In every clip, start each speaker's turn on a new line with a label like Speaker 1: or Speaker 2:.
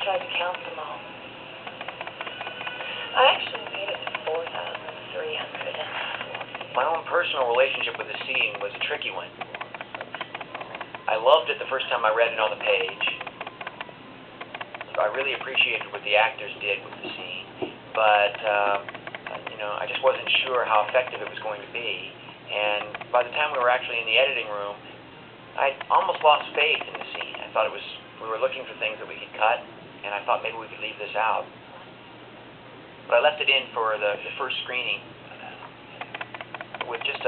Speaker 1: tried to count them all. I actually made it to 4,304.
Speaker 2: My own personal relationship with the scene was a tricky one. I loved it the first time I read it on the page. I really appreciated what the actors did with the scene, but I just wasn't sure how effective it was going to be. And by the time we were actually in the editing room, I almost lost faith in the scene. I thought we were looking for things that we could cut, and I thought maybe we could leave this out. But I left it in for the first screening with just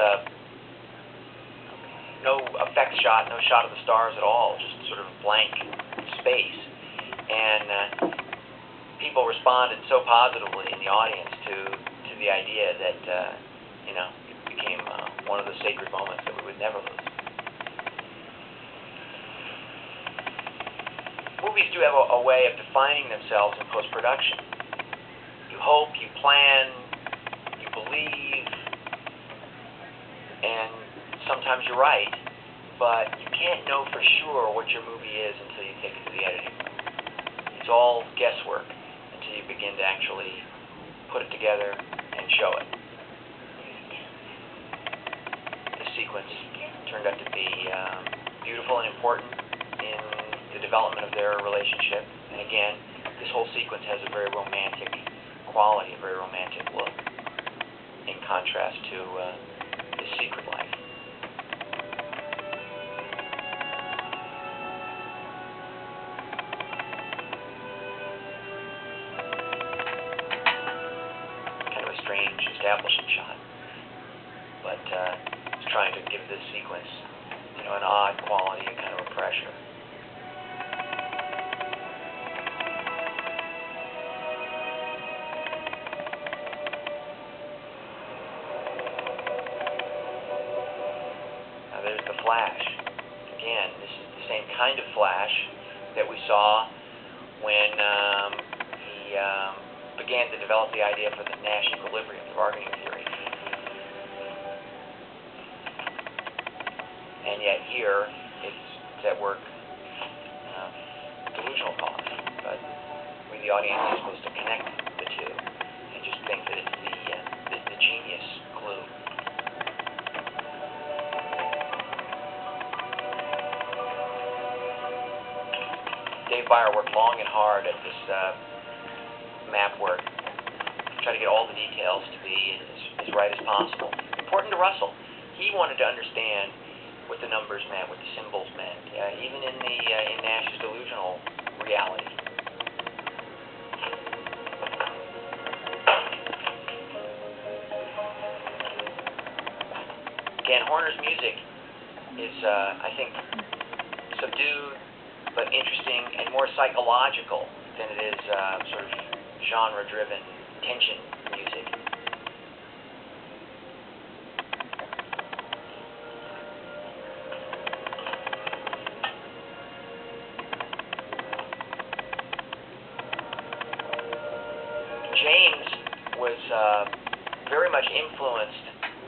Speaker 2: no effects shot, no shot of the stars at all, just sort of blank space. And people responded so positively in the audience to the idea that it became one of the sacred moments that we would never lose. Movies do have a way of defining themselves in post-production. You hope, you plan, you believe, and sometimes you're right, but you can't know for sure what your movie is until you take it to the editing room. It's all guesswork until you begin to actually put it together and show it. This sequence turned out to be beautiful and important in the development of their relationship. And again, this whole sequence has a very romantic quality, a very romantic look, in contrast to his secret life. Kind of a strange establishing shot, but it's trying to give this sequence, an odd quality, a kind of a pressure. There's the flash. Again, this is the same kind of flash that we saw when he began to develop the idea for the Nash equilibrium, the bargaining theory. And yet here, it's at work delusional cause. But we, the audience, is supposed to connect the two and just think that it's the genius glue. Dave Byer worked long and hard at this map work, try to get all the details to be as right as possible. Important to Russell. He wanted to understand what the numbers meant, what the symbols meant, even in Nash's delusional reality. Again, Horner's music is, I think, subdued but interesting and more psychological than it is sort of genre-driven tension music. James was very much influenced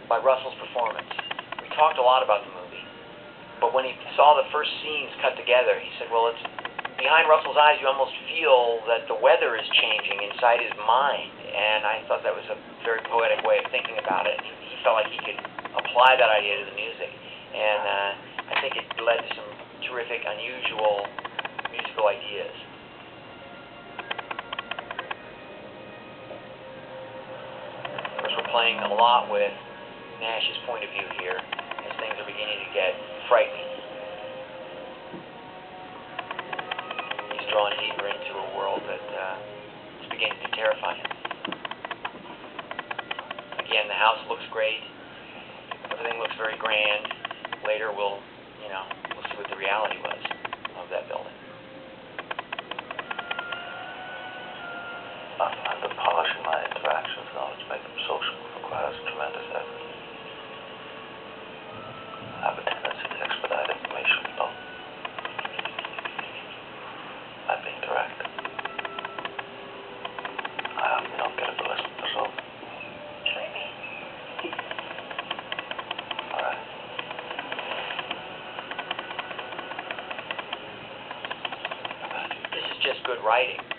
Speaker 2: by Russell's performance. We talked a lot about the movie, but when he saw the first scenes cut together, he said, well, it's behind Russell's eyes, you almost feel that the weather is changing inside his mind, and I thought that was a very poetic way of thinking about it. He felt like he could apply that idea to the music, and I think it led to some terrific, unusual musical ideas. Of course, we're playing a lot with Nash's point of view here, as things are beginning to get frightening. He's drawn deeper into a world that is beginning to terrify him. Again, the house looks great. Everything looks very grand. Later, we'll see what the reality was of that building.
Speaker 3: And the polishing my interactions in order to make them social requires tremendous effort. I have a tendency to expedite information flow by being direct. I often don't get a pleasant result.
Speaker 1: Try me.
Speaker 3: Alright.
Speaker 2: This is just good writing.